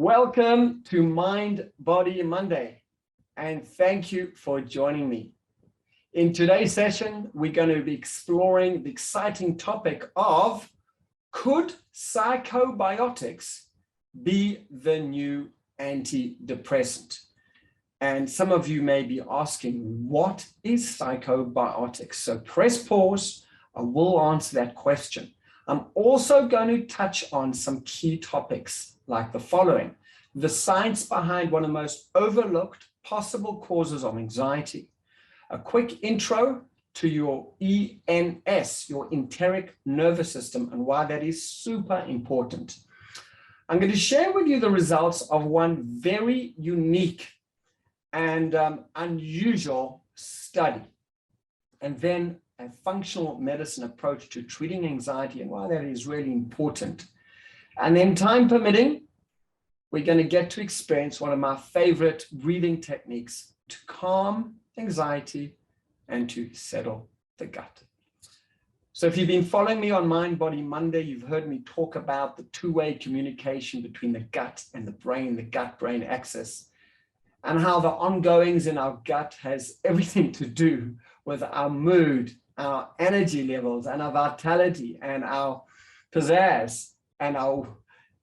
Welcome to Mind, Body, Monday, and thank you for joining me. In today's session, we're going to be exploring the exciting topic of, could psychobiotics be the new antidepressant? And some of you may be asking, what is psychobiotics? So press pause, I will answer that question. I'm also going to touch on some key topics like the following: the science behind one of the most overlooked possible causes of anxiety, a quick intro to your ENS, your enteric nervous system, and why that is super important. I'm going to share with you the results of one very unique and unusual study, and then a functional medicine approach to treating anxiety and why that is really important. And then, time permitting, we're going to get to experience one of my favorite breathing techniques to calm anxiety and to settle the gut. So if you've been following me on Mind, Body, Monday, you've heard me talk about the two-way communication between the gut and the brain, the gut-brain axis, and how the ongoings in our gut has everything to do with our mood, our energy levels, and our vitality, and our pizzazz, and our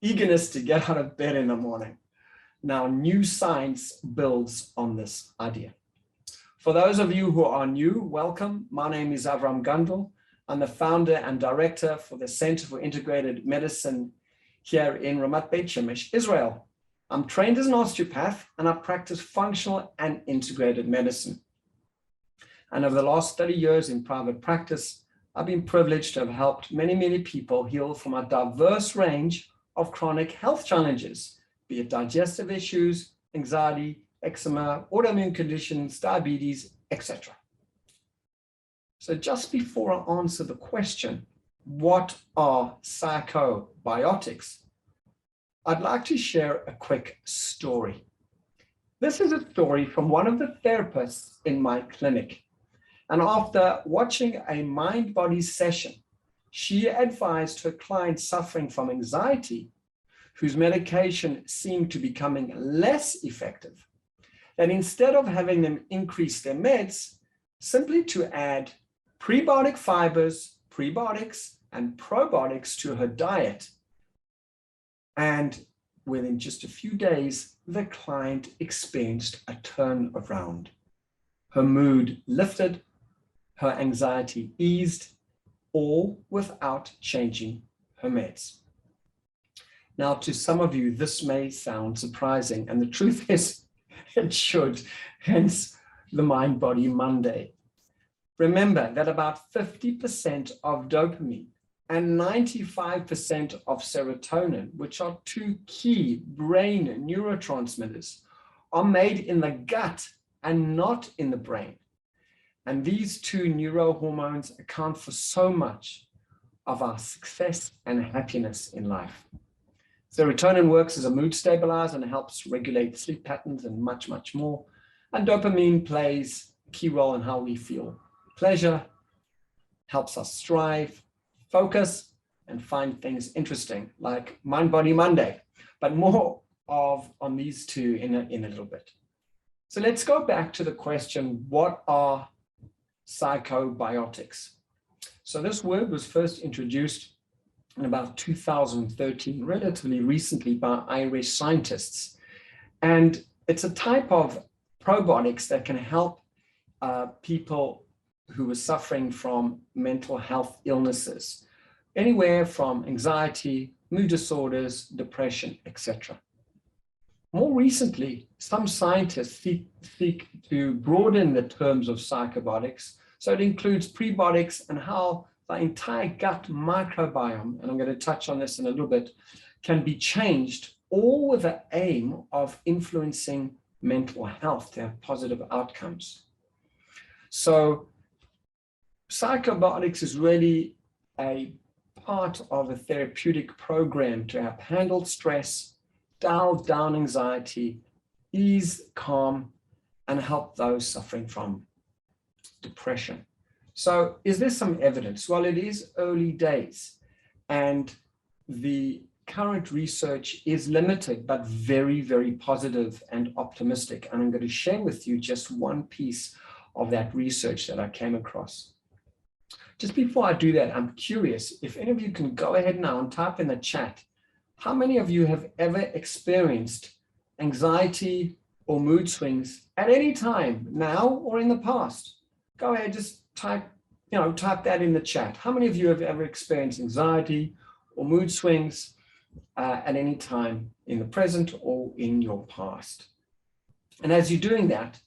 eagerness to get out of bed in the morning. Now, new science builds on this idea. For those of you who are new, welcome. My name is Avraham Gundle. I'm the founder and director for the Center for Integrated Medicine here in Ramat Beit Shemesh, Israel. I'm trained as an osteopath, and I practice functional and integrated medicine. And over the last 30 years in private practice, I've been privileged to have helped many people heal from a diverse range of chronic health challenges, be it digestive issues, anxiety, eczema, autoimmune conditions, diabetes, etc. So just before I answer the question, what are psychobiotics? I'd like to share a quick story. This is a story from one of the therapists in my clinic. And after watching a mind-body session, she advised her client suffering from anxiety, whose medication seemed to be becoming less effective, that instead of having them increase their meds, simply to add prebiotic fibers, prebiotics, and probiotics to her diet. And within just a few days, the client experienced a turnaround. Her mood lifted, her anxiety eased, all without changing her meds. Now, to some of you, this may sound surprising, and the truth is, it should, hence the Mind, Body, Monday. Remember that about 50% of dopamine and 95% of serotonin, which are two key brain neurotransmitters, are made in the gut and not in the brain. And these two neurohormones account for so much of our success and happiness in life. Serotonin works as a mood stabilizer and helps regulate sleep patterns and much more. And dopamine plays a key role in how we feel pleasure, helps us strive, focus, and find things interesting, like Mind, Body, Monday, but more on these two in a little bit. So let's go back to the question, what are psychobiotics? So this word was first introduced in about 2013, relatively recently, by Irish scientists. And it's a type of probiotics that can help people who are suffering from mental health illnesses, anywhere from anxiety, mood disorders, depression, etc. More recently, some scientists seek to broaden the terms of psychobiotics, so it includes prebiotics and how the entire gut microbiome, and I'm going to touch on this in a little bit, can be changed, all with the aim of influencing mental health to have positive outcomes. So psychobiotics is really a part of a therapeutic program to help handle stress, dial down anxiety, ease, calm, and help those suffering from depression. So is there some evidence? Well, it is early days, and the current research is limited, but very, very positive and optimistic. And I'm going to share with you just one piece of that research that I came across. Just before I do that, I'm curious if any of you can go ahead now and type in the chat, how many of you have ever experienced anxiety or mood swings at any time, now or in the past? Go ahead, just type that in the chat. How many of you have ever experienced anxiety or mood swings at any time in the present or in your past? And as you're doing that,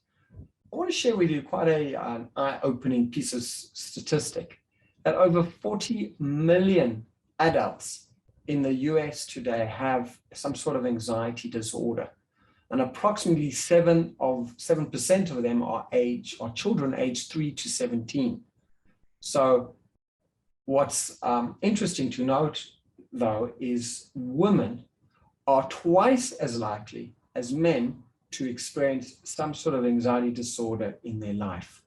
I want to share with you quite an eye-opening piece of statistic that over 40 million adults in the US today have some sort of anxiety disorder. And approximately 7% of them are children aged 3 to 17. So what's interesting to note, though, is women are twice as likely as men to experience some sort of anxiety disorder in their life.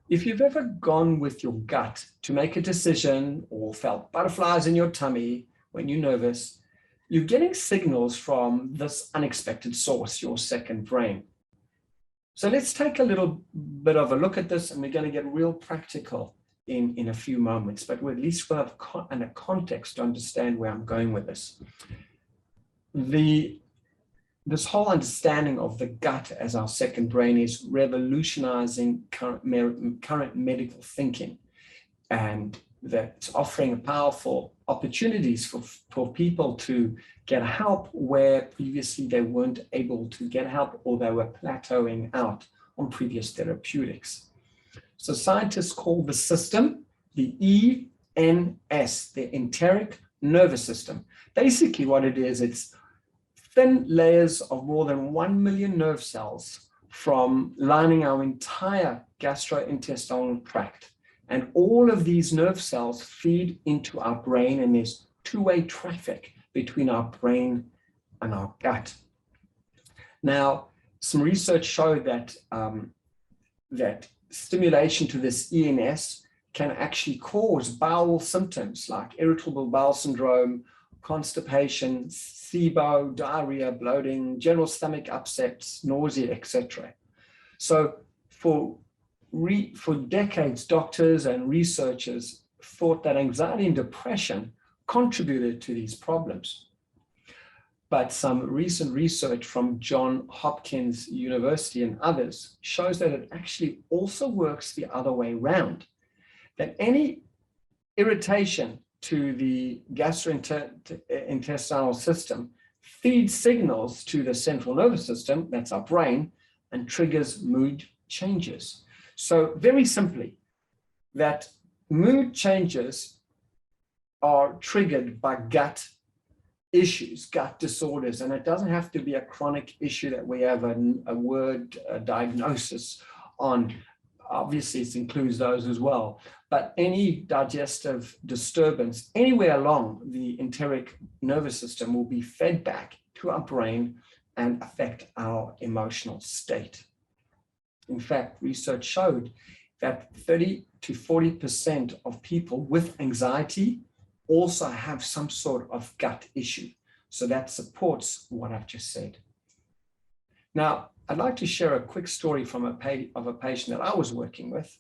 If you've ever gone with your gut to make a decision or felt butterflies in your tummy when you're nervous, you're getting signals from this unexpected source, your second brain. So let's take a little bit of a look at this, and we're going to get real practical in a few moments, but at least we'll have a context to understand where I'm going with this. This whole understanding of the gut as our second brain is revolutionizing current medical thinking, and that's offering powerful opportunities for people to get help where previously they weren't able to get help, or they were plateauing out on previous therapeutics. So scientists call the system the ENS, the enteric nervous system. Basically what it is, it's thin layers of more than 1 million nerve cells from lining our entire gastrointestinal tract. And all of these nerve cells feed into our brain, and there's two-way traffic between our brain and our gut. Now, some research showed that, that stimulation to this ENS can actually cause bowel symptoms like irritable bowel syndrome, constipation, SIBO, diarrhea, bloating, general stomach upsets, nausea, etc. So for decades, doctors and researchers thought that anxiety and depression contributed to these problems. But some recent research from Johns Hopkins University and others shows that it actually also works the other way around, that any irritation to the gastrointestinal system feeds signals to the central nervous system, that's our brain, and triggers mood changes. So very simply, that mood changes are triggered by gut issues, gut disorders, and it doesn't have to be a chronic issue that we have a word diagnosis on. Obviously, it includes those as well, but any digestive disturbance anywhere along the enteric nervous system will be fed back to our brain and affect our emotional state. In fact, research showed that 30 to 40% of people with anxiety also have some sort of gut issue. So that supports what I've just said. Now, I'd like to share a quick story from a patient that I was working with.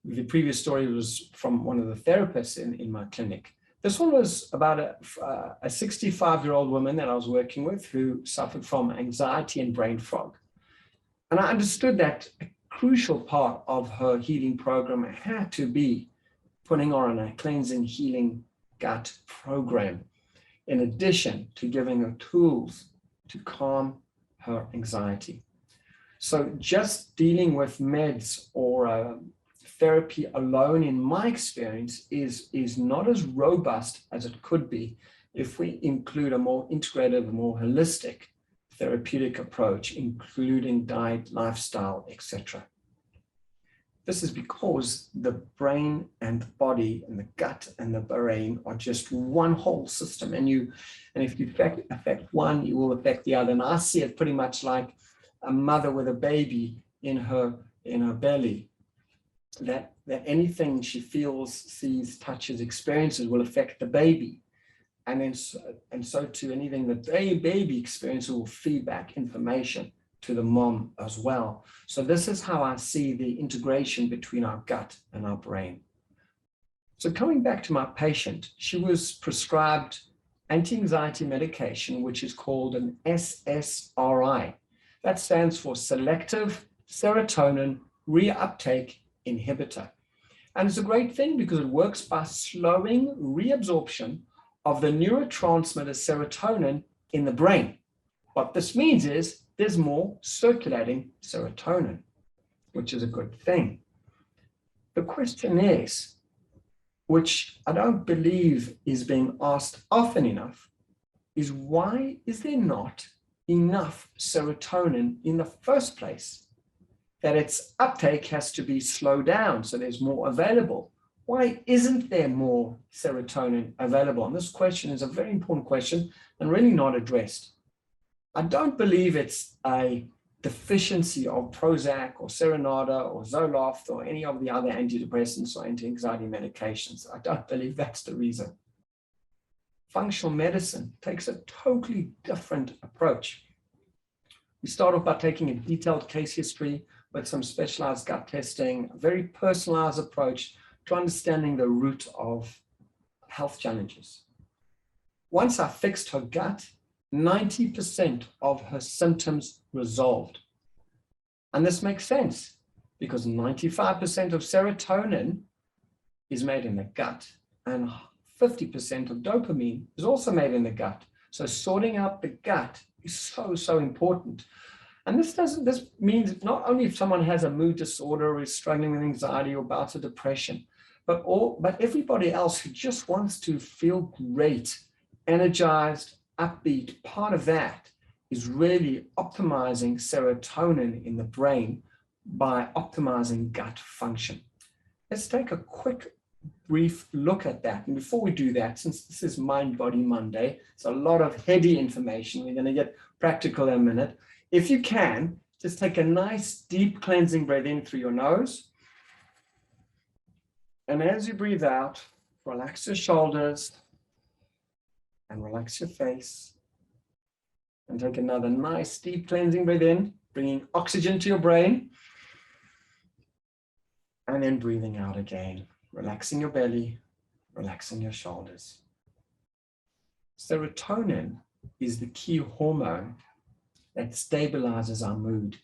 The previous story was from one of the therapists in my clinic. This one was about a 65-year-old woman that I was working with who suffered from anxiety and brain fog. And I understood that a crucial part of her healing program had to be putting her on a cleansing, healing gut program, in addition to giving her tools to calm her anxiety. So just dealing with meds or therapy alone, in my experience, is not as robust as it could be if we include a more integrative, more holistic therapeutic approach, including diet, lifestyle, etc. This is because the brain and the body and the gut and the brain are just one whole system. And if you affect one, you will affect the other. And I see it pretty much like a mother with a baby in her belly. That anything she feels, sees, touches, experiences will affect the baby. and so to anything that the baby experiences will feed back information to the mom as well. So this is how I see the integration between our gut and our brain. So coming back to my patient, she was prescribed anti-anxiety medication, which is called an SSRI. That stands for selective serotonin reuptake inhibitor. And it's a great thing because it works by slowing reabsorption of the neurotransmitter serotonin in the brain. What this means is there's more circulating serotonin, which is a good thing. The question is, which I don't believe is being asked often enough, is why is there not enough serotonin in the first place? That its uptake has to be slowed down so there's more available. Why isn't there more serotonin available? And this question is a very important question and really not addressed. I don't believe it's a deficiency of Prozac or Serenada or Zoloft or any of the other antidepressants or anti-anxiety medications. I don't believe that's the reason. Functional medicine takes a totally different approach. We start off by taking a detailed case history with some specialized gut testing, a very personalized approach to understanding the root of health challenges. Once I fixed her gut, 90% of her symptoms resolved. And this makes sense because 95% of serotonin is made in the gut and 50% of dopamine is also made in the gut. So sorting out the gut is so important. And this means not only if someone has a mood disorder or is struggling with anxiety or bouts of depression, but everybody else who just wants to feel great, energized, upbeat. Part of that is really optimizing serotonin in the brain by optimizing gut function. Let's take a quick brief look at that. And before we do that, since this is Mind Body Monday, it's a lot of heady information. We're going to get practical in a minute. If you can, just take a nice deep cleansing breath in through your nose. And as you breathe out, relax your shoulders and relax your face. And take another nice deep cleansing breath in, bringing oxygen to your brain. And then breathing out again, relaxing your belly, relaxing your shoulders. Serotonin is the key hormone that stabilizes our mood,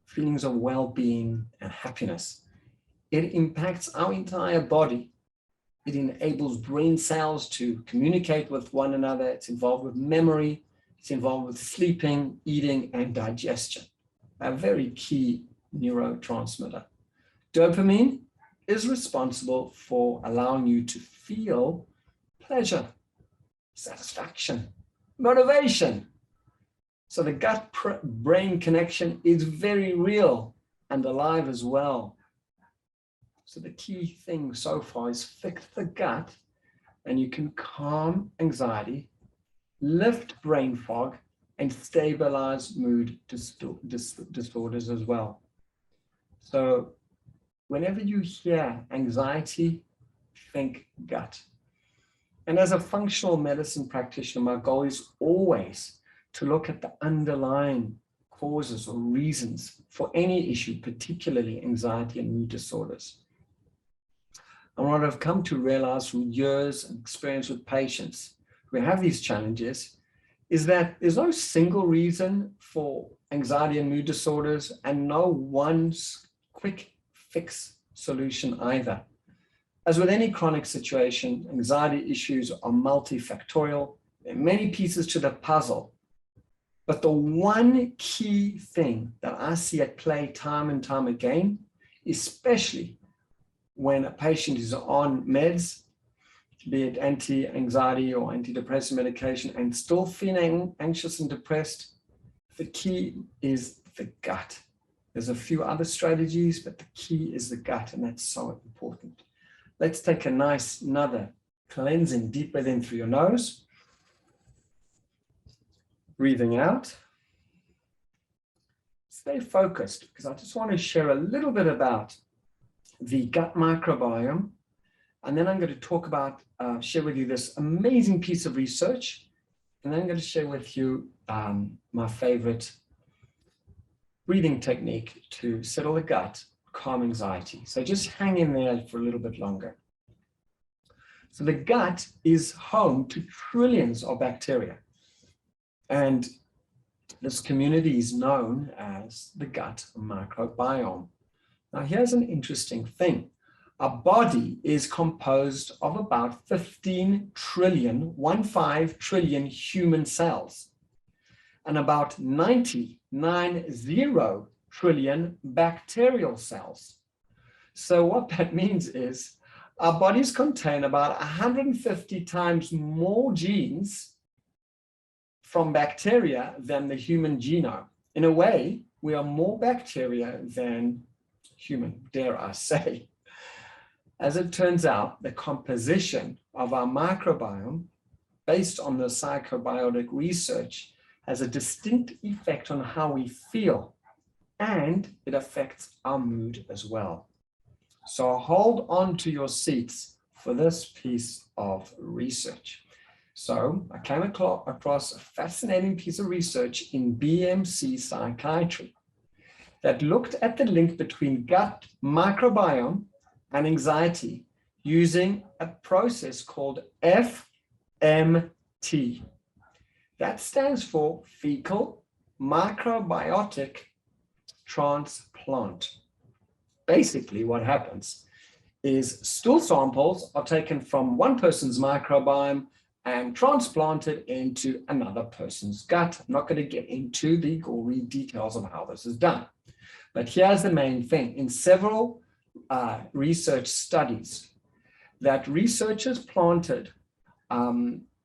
feelings of well-being and happiness. It impacts our entire body. It enables brain cells to communicate with one another. It's involved with memory. It's involved with sleeping, eating, and digestion, a very key neurotransmitter. Dopamine is responsible for allowing you to feel pleasure, satisfaction, motivation. So the gut-brain connection is very real and alive as well. So the key thing so far is fix the gut and you can calm anxiety, lift brain fog, and stabilize mood disorders as well. So whenever you hear anxiety, think gut. And as a functional medicine practitioner, my goal is always to look at the underlying causes or reasons for any issue, particularly anxiety and mood disorders. And what I've come to realize from years of experience with patients who have these challenges is that there's no single reason for anxiety and mood disorders and no one quick fix solution either. As with any chronic situation, anxiety issues are multifactorial. There are many pieces to the puzzle. But the one key thing that I see at play time and time again, especially when a patient is on meds, be it anti-anxiety or antidepressant medication, and still feeling anxious and depressed, the key is the gut. There's a few other strategies, but the key is the gut, and that's so important. Let's take another cleansing deep breath in through your nose. Breathing out. Stay focused because I just want to share a little bit about the gut microbiome And then I'm going to talk about, share with you this amazing piece of research. And then I'm going to share with you my favorite breathing technique to settle the gut, calm anxiety. So just hang in there for a little bit longer. So the gut is home to trillions of bacteria. And this community is known as the gut microbiome. Now, here's an interesting thing. Our body is composed of about 15 trillion human cells and about 90 trillion bacterial cells. So what that means is our bodies contain about 150 times more genes from bacteria than the human genome. In a way, we are more bacteria than human, dare I say. As it turns out, the composition of our microbiome, based on the psychobiotic research, has a distinct effect on how we feel, and it affects our mood as well. So hold on to your seats for this piece of research. So I came across a fascinating piece of research in BMC psychiatry that looked at the link between gut microbiome and anxiety using a process called FMT. That stands for fecal microbiotic transplant. Basically, what happens is stool samples are taken from one person's microbiome and transplanted into another person's gut. I'm not going to get into the gory details of how this is done. But here's the main thing. In several research studies, that researchers planted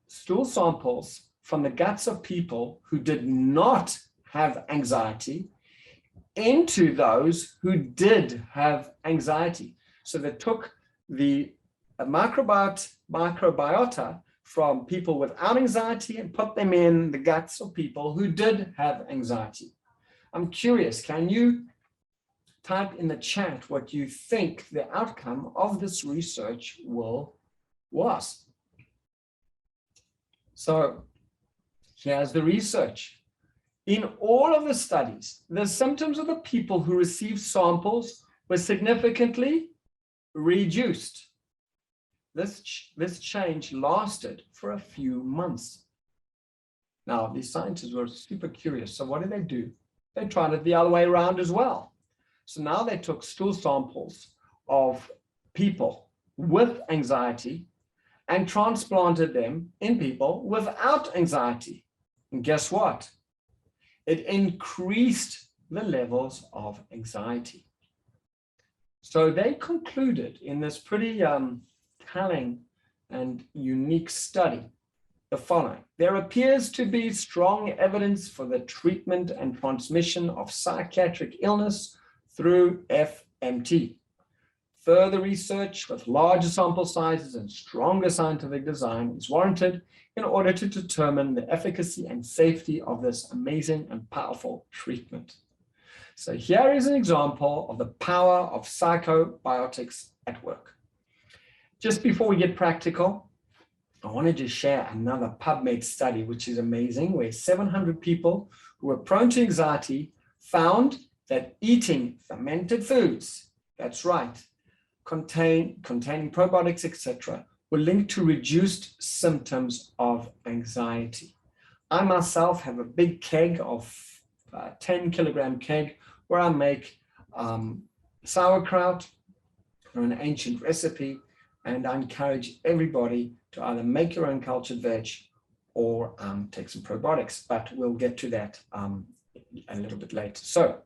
stool samples from the guts of people who did not have anxiety into those who did have anxiety. So they took the microbiota from people without anxiety and put them in the guts of people who did have anxiety. I'm curious, can you type in the chat what you think the outcome of this research was? So here's the research. In all of the studies, the symptoms of the people who received samples were significantly reduced. This change lasted for a few months. Now, the scientists were super curious. So what did they do? They tried it the other way around as well. So now they took stool samples of people with anxiety and transplanted them in people without anxiety. And guess what? It increased the levels of anxiety. So they concluded in this pretty telling and unique study the following. There appears to be strong evidence for the treatment and transmission of psychiatric illness through FMT. Further research with larger sample sizes and stronger scientific design is warranted in order to determine the efficacy and safety of this amazing and powerful treatment. So here is an example of the power of psychobiotics at work. Just before we get practical, I wanted to share another PubMed study, which is amazing, where 700 people who were prone to anxiety found that eating fermented foods, that's right, containing probiotics, etc., were linked to reduced symptoms of anxiety. I myself have a big keg of 10 kilogram keg where I make sauerkraut from an ancient recipe, and I encourage everybody to either make your own cultured veg or take some probiotics, but we'll get to that a little bit later. So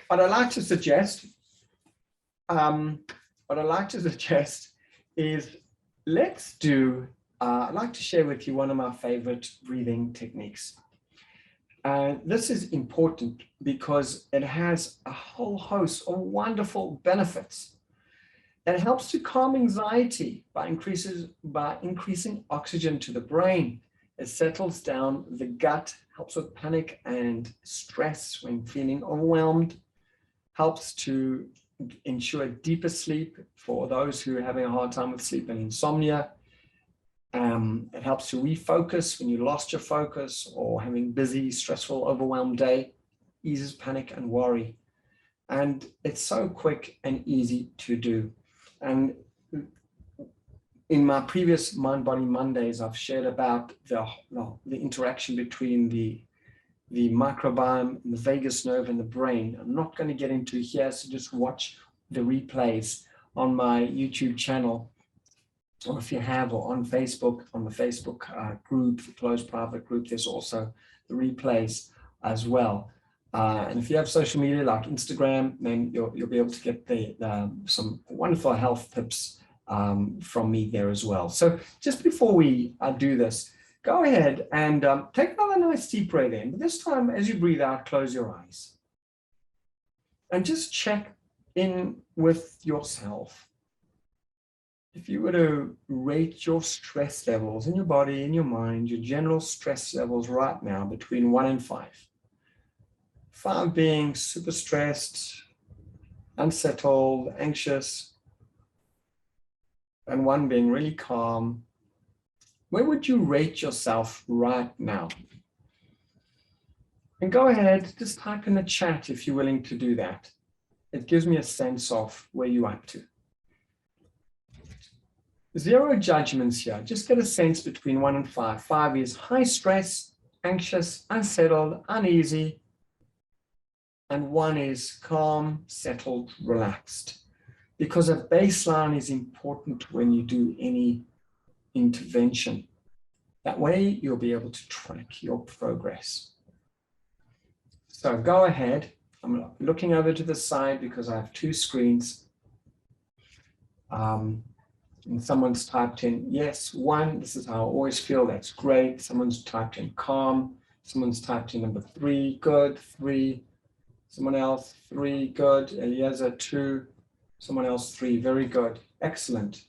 what I'd like to suggest is let's do, I'd like to share with you one of my favorite breathing techniques. This is important because it has a whole host of wonderful benefits. It helps to calm anxiety by increasing oxygen to the brain. It settles down the gut, helps with panic and stress when feeling overwhelmed, helps to ensure deeper sleep for those who are having a hard time with sleep and insomnia. It helps to refocus when you lost your focus or having busy, stressful, overwhelmed day, eases panic and worry. And it's so quick and easy to do. And in my previous Mind Body Mondays, I've shared about the interaction between the microbiome, the vagus nerve, and the brain. I'm not going to get into here, so just watch the replays on my YouTube channel, or if you have, or on Facebook, on the Facebook group, the closed private group, there's also the replays as well. And if you have social media like Instagram, then you'll be able to get some wonderful health tips from me there as well. So just before we do this, go ahead and take another nice deep breath in. But this time, as you breathe out, close your eyes. And just check in with yourself. If you were to rate your stress levels in your body, in your mind, your general stress levels right now between 1 and 5. 5 being super stressed, unsettled, anxious, and 1 being really calm. Where would you rate yourself right now? And go ahead, just type in the chat if you're willing to do that. It gives me a sense of where you're up to. 0 judgments here. Just get a sense between 1 and 5. 5 is high stress, anxious, unsettled, uneasy. And 1 is calm, settled, relaxed. Because a baseline is important when you do any intervention. That way you'll be able to track your progress. So go ahead. I'm looking over to the side because I have 2 screens. And someone's typed in, yes, 1, this is how I always feel, that's great. Someone's typed in calm. Someone's typed in number 3, good, 3. Someone else, 3, good. Eliezer, 2. Someone else, 3, very good. Excellent.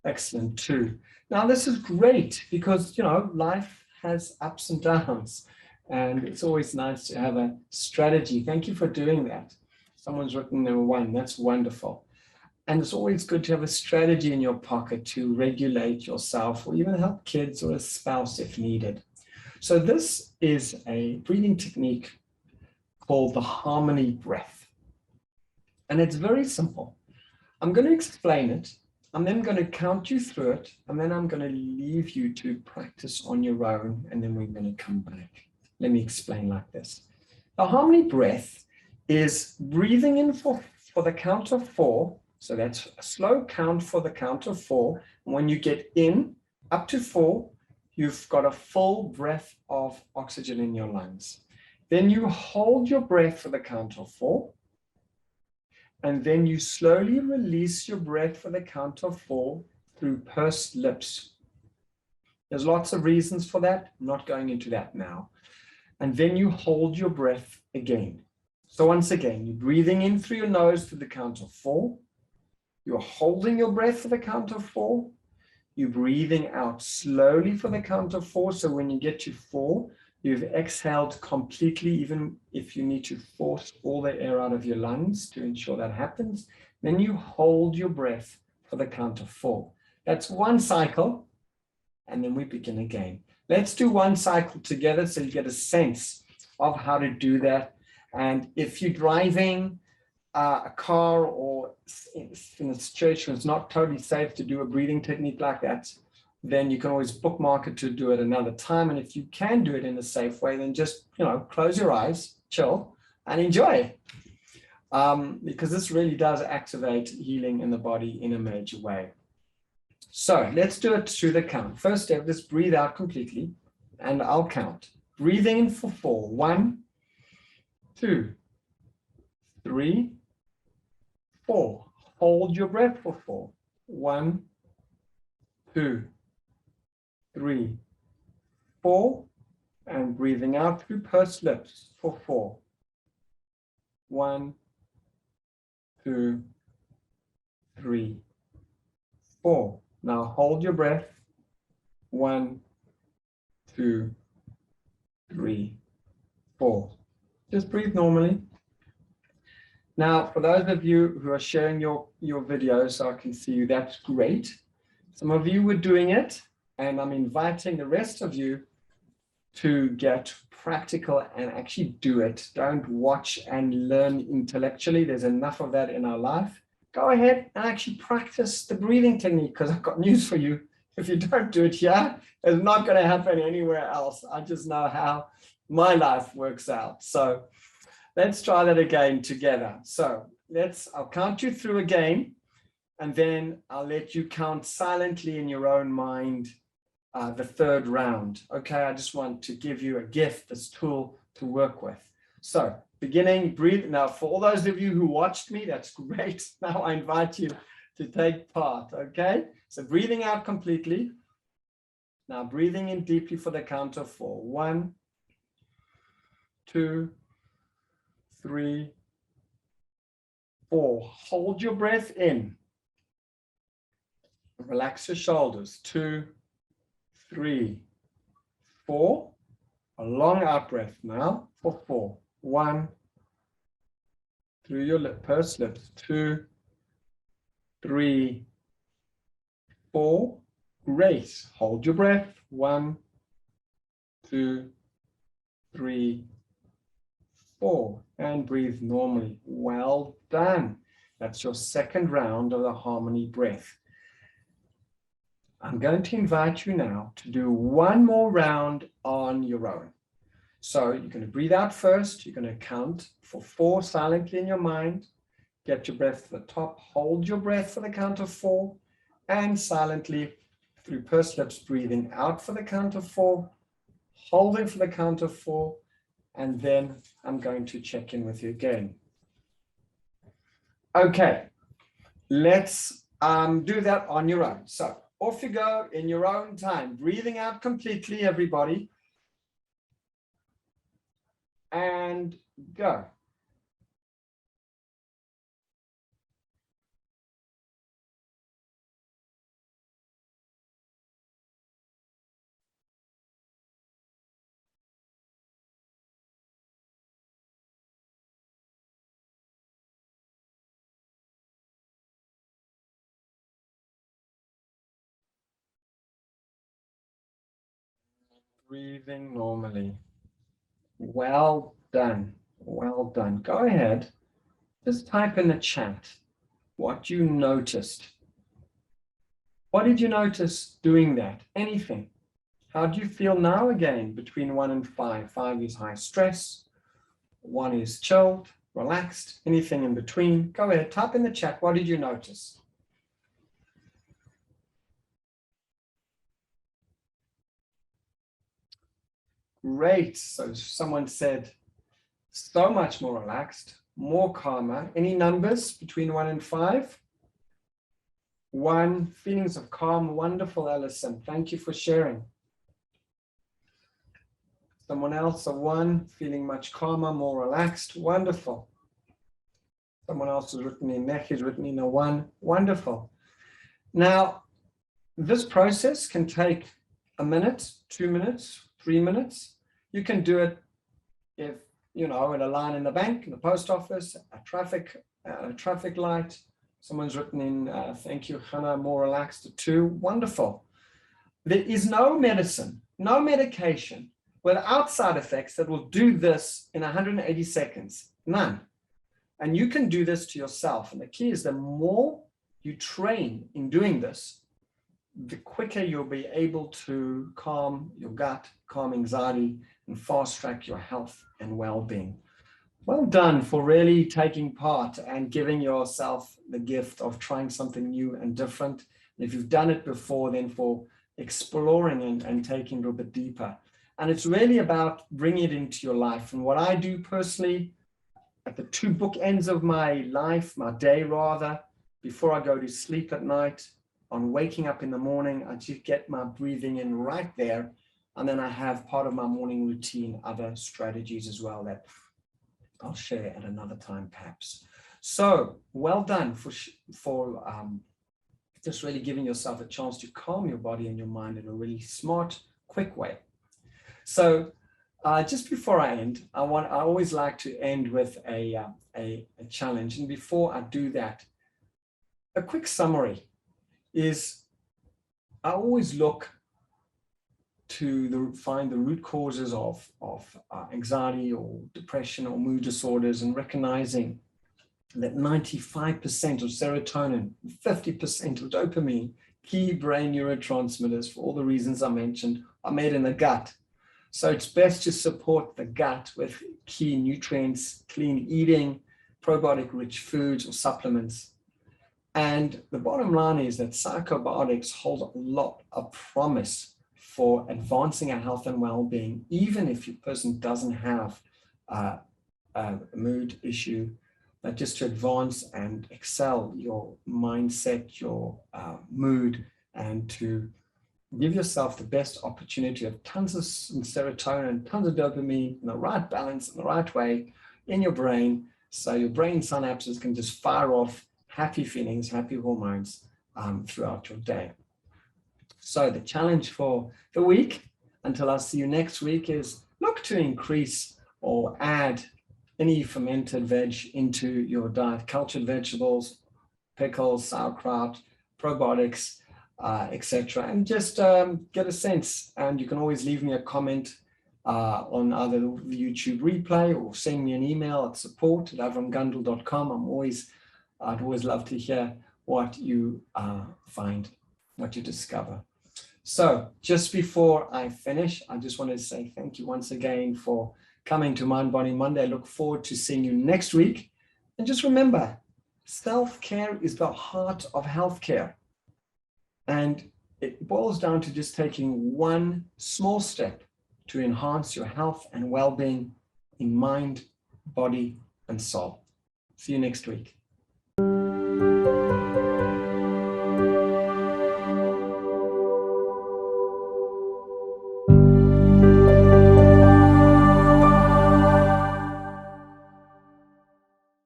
Excellent, 2. Now, this is great because, life has ups and downs, and it's always nice to have a strategy. Thank you for doing that. Someone's written number 1. That's wonderful. And it's always good to have a strategy in your pocket to regulate yourself or even help kids or a spouse if needed. So this is a breathing technique called the harmony breath. And it's very simple. I'm going to explain it. I'm then going to count you through it. And then I'm going to leave you to practice on your own. And then we're going to come back. Let me explain like this. The harmony breath is breathing in for the count of 4. So that's a slow count for the count of 4. And when you get in up to 4, you've got a full breath of oxygen in your lungs. Then you hold your breath for the count of 4. And then you slowly release your breath for the count of 4 through pursed lips. There's lots of reasons for that. I'm not going into that now. And then you hold your breath again. So once again, you're breathing in through your nose for the count of 4. You're holding your breath for the count of 4. You're breathing out slowly for the count of 4. So when you get to 4, you've exhaled completely, even if you need to force all the air out of your lungs to ensure that happens. Then you hold your breath for the count of 4. That's 1 cycle. And then we begin again. Let's do 1 cycle together so you get a sense of how to do that. And if you're driving a car or in a situation where it's not totally safe to do a breathing technique like that, then you can always bookmark it to do it another time. And if you can do it in a safe way, then just, close your eyes, chill, and enjoy. Because this really does activate healing in the body in a major way. So let's do it through the count. First step, just breathe out completely, and I'll count. Breathing in for 4. 1, 2, 3, 4. Hold your breath for 4. 1, 2, 3, 4. And breathing out through pursed lips for 4. 1, 2, 3, 4. Now hold your breath. 1, 2, 3, 4. Just breathe normally. Now, for those of you who are sharing your videos so I can see you, that's great. Some of you were doing it, and I'm inviting the rest of you to get practical and actually do it. Don't watch and learn intellectually. There's enough of that in our life. Go ahead and actually practice the breathing technique, because I've got news for you. If you don't do it here, it's not going to happen anywhere else. I just know how my life works out. So let's try that again together. So I'll count you through again, and then I'll let you count silently in your own mind the third round. Okay, I just want to give you a gift, this tool to work with. So beginning, breathe. Now, for all those of you who watched me, that's great. Now I invite you to take part, okay? So breathing out completely. Now breathing in deeply for the count of 4. 1, 2, 3, 4. Hold your breath in. Relax your shoulders. 2, 3, 4. A long out breath now for 4. 1. Through your pursed lips. 2, 3, 4. Great. Hold your breath. 1, 2, 3, 4. And breathe normally. Well done. That's your second round of the harmony breath. I'm going to invite you now to do one more round on your own. So you're going to breathe out first. You're going to count for 4 silently in your mind. Get your breath to the top. Hold your breath for the count of 4. And silently through pursed lips, breathing out for the count of 4. Holding for the count of 4. And then I'm going to check in with you again. Okay, let's do that on your own. So off you go in your own time, breathing out completely, everybody. And go. Breathing normally. Well done. Well done. Go ahead. Just type in the chat what you noticed. What did you notice doing that? Anything? How do you feel now again between 1 and 5? 5 is high stress. 1 is chilled, relaxed. Anything in between? Go ahead. Type in the chat. What did you notice? Great. So someone said so much more relaxed, more calmer. Any numbers between 1 and 5? 1, feelings of calm. Wonderful, Alison. Thank you for sharing. Someone else, a 1, feeling much calmer, more relaxed. Wonderful. Someone else has written in, Mech has written in a 1. Wonderful. Now, this process can take a minute, 2 minutes, 3 minutes. You can do it if, you know, in a line in the bank, in the post office, a traffic light. Someone's written in, thank you, Hannah, more relaxed at 2. Wonderful. There is no medicine, no medication without side effects that will do this in 180 seconds. None. And you can do this to yourself. And the key is the more you train in doing this, the quicker you'll be able to calm your gut, calm anxiety, and fast track your health and well-being. Well done for really taking part and giving yourself the gift of trying something new and different. And if you've done it before, then for exploring and taking a little bit deeper. And it's really about bringing it into your life. And what I do personally, at the 2 bookends of my life, my day rather, before I go to sleep at night, on waking up in the morning, I just get my breathing in right there. And then I have part of my morning routine, other strategies as well that I'll share at another time perhaps. So well done for just really giving yourself a chance to calm your body and your mind in a really smart, quick way. So just before I end, I always like to end with a challenge. And before I do that, a quick summary is I always look to find the root causes of anxiety or depression or mood disorders, and recognizing that 95% of serotonin, 50% of dopamine, key brain neurotransmitters, for all the reasons I mentioned, are made in the gut. So it's best to support the gut with key nutrients, clean eating, probiotic-rich foods or supplements. And the bottom line is that psychobiotics hold a lot of promise for advancing our health and well-being, even if your person doesn't have a mood issue, but just to advance and excel your mindset, your mood, and to give yourself the best opportunity of tons of serotonin, tons of dopamine in the right balance, in the right way in your brain, so your brain synapses can just fire off happy feelings, happy hormones throughout your day. So the challenge for the week, until I see you next week, is look to increase or add any fermented veg into your diet, cultured vegetables, pickles, sauerkraut, probiotics, etc. And just get a sense. And you can always leave me a comment on either the YouTube replay or send me an email at support@avramgundle.com. I'd always love to hear what you find, what you discover. So just before I finish, I just wanted to say thank you once again for coming to Mind Body Monday. I look forward to seeing you next week. And just remember, self-care is the heart of healthcare. And it boils down to just taking one small step to enhance your health and well-being in mind, body, and soul. See you next week.